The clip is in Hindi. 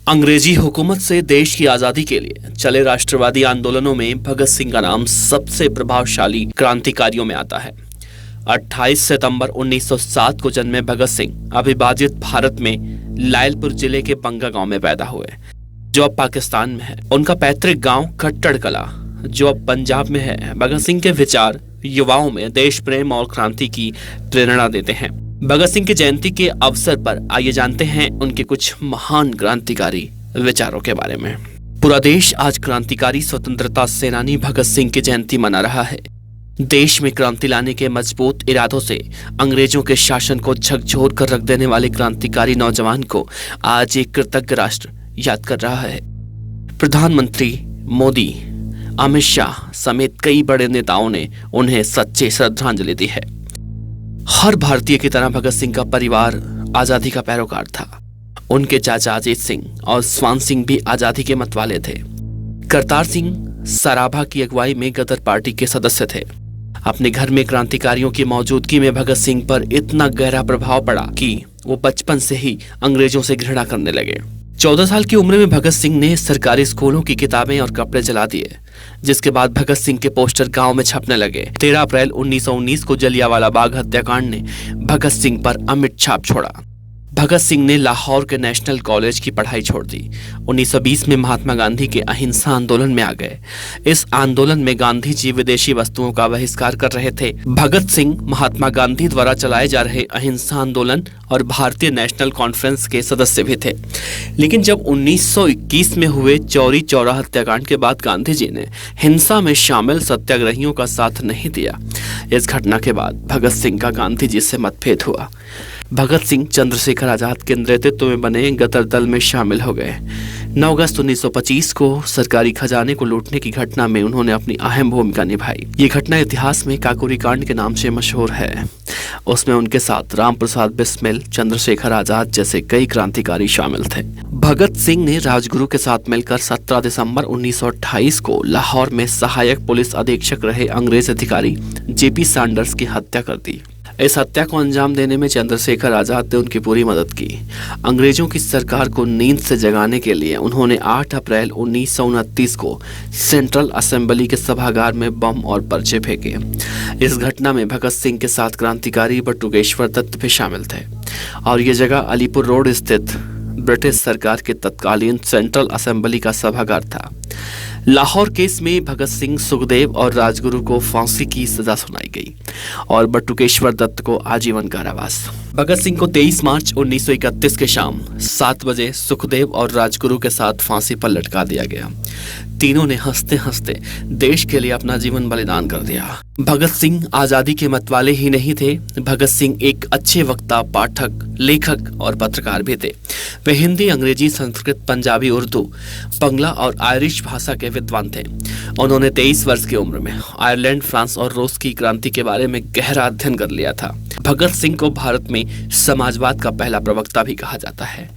अंग्रेजी हुकूमत से देश की आजादी के लिए चले राष्ट्रवादी आंदोलनों में भगत सिंह का नाम सबसे प्रभावशाली क्रांतिकारियों में आता है। 28 सितंबर 1907 को जन्मे भगत सिंह अविभाजित भारत में लायलपुर जिले के बंगा गांव में पैदा हुए, जो अब पाकिस्तान में है। उनका पैतृक गांव खट्टर कला, जो अब पंजाब में है। भगत सिंह के विचार युवाओं में देश प्रेम और क्रांति की प्रेरणा देते हैं। भगत सिंह की जयंती के अवसर पर आइए जानते हैं उनके कुछ महान क्रांतिकारी विचारों के बारे में। पूरा देश आज क्रांतिकारी स्वतंत्रता सेनानी भगत सिंह की जयंती मना रहा है। देश में क्रांति लाने के मजबूत इरादों से अंग्रेजों के शासन को झकझोर कर रख देने वाले क्रांतिकारी नौजवान को आज एक कृतज्ञ राष्ट्र याद कर रहा है। प्रधानमंत्री मोदी, अमित शाह समेत कई बड़े नेताओं ने उन्हें सच्ची श्रद्धांजलि दी है। हर भारतीय की तरह भगत सिंह का परिवार आजादी का पैरोकार था। उनके चाचा अजीत सिंह और स्वान सिंह भी आजादी के मत वाले थे। करतार सिंह सराभा की अगुवाई में गदर पार्टी के सदस्य थे। अपने घर में क्रांतिकारियों की मौजूदगी में भगत सिंह पर इतना गहरा प्रभाव पड़ा कि वो बचपन से ही अंग्रेजों से घृणा करने लगे। 14 साल की उम्र में भगत सिंह ने सरकारी स्कूलों की किताबें और कपड़े जला दिए, जिसके बाद भगत सिंह के पोस्टर गांव में छपने लगे। 13 अप्रैल 1919 को जलियांवाला बाग हत्याकांड ने भगत सिंह पर अमिट छाप छोड़ा। भगत सिंह ने लाहौर के नेशनल कॉलेज की पढ़ाई छोड़ दी। 1920 में महात्मा गांधी के अहिंसा आंदोलन में आ गए। इस आंदोलन में गांधी जी विदेशी वस्तुओं का बहिष्कार कर रहे थे। भगत सिंह महात्मा गांधी द्वारा चलाए जा रहे अहिंसा आंदोलन और भारतीय नेशनल कॉन्फ्रेंस के सदस्य भी थे। लेकिन जब 1921 में हुए चौरी चौरा हत्याकांड के बाद गांधी जी ने हिंसा में शामिल सत्याग्रहियों का साथ नहीं दिया। इस घटना के बाद भगत सिंह का गांधी जी से मतभेद हुआ। भगत सिंह चंद्रशेखर आजाद के नेतृत्व में बने गदर दल में शामिल हो गए। 9 अगस्त 1925 को सरकारी खजाने को लूटने की घटना में उन्होंने अपनी अहम भूमिका निभाई। ये घटना इतिहास में काकोरी कांड के नाम से मशहूर है। उसमें उनके साथ राम प्रसाद बिस्मिल, चंद्रशेखर आजाद जैसे कई क्रांतिकारी शामिल थे। भगत सिंह ने राजगुरु के साथ मिलकर 17 दिसंबर 1928 को लाहौर में सहायक पुलिस अधीक्षक रहे अंग्रेज अधिकारी जेपी सैंडर्स की हत्या कर दी। इस हत्या को अंजाम देने में चंद्रशेखर आजाद ने उनकी पूरी मदद की। अंग्रेजों की सरकार को नींद से जगाने के लिए उन्होंने 8 अप्रैल 1929 को सेंट्रल असेंबली के सभागार में बम और पर्चे फेंके। इस घटना में भगत सिंह के साथ क्रांतिकारी बटुकेश्वर दत्त भी शामिल थे और ये जगह अलीपुर रोड स्थित ब्रिटिश सरकार के तत्कालीन सेंट्रल असेंबली का सभागार था। लाहौर केस में भगत सिंह, सुखदेव और राजगुरु को फांसी की सजा सुनाई गई और बटुकेश्वर दत्त को आजीवन कारावास। भगत सिंह को 23 मार्च 1931 के शाम 7 बजे सुखदेव और राजगुरु के साथ फांसी पर लटका दिया गया। तीनों ने हंसते हंसते देश के लिए अपना जीवन बलिदान कर दिया। भगत सिंह आजादी के मतवाले ही नहीं थे, भगत सिंह एक अच्छे वक्ता, पाठक, लेखक और पत्रकार भी थे। वे हिंदी, अंग्रेजी, संस्कृत, पंजाबी, उर्दू, बंगला और आयरिश भाषा के विद्वान थे। उन्होंने 23 वर्ष की उम्र में आयरलैंड, फ्रांस और रूस की क्रांति के बारे में गहरा अध्ययन कर लिया था। भगत सिंह को भारत में समाजवाद का पहला प्रवक्ता भी कहा जाता है।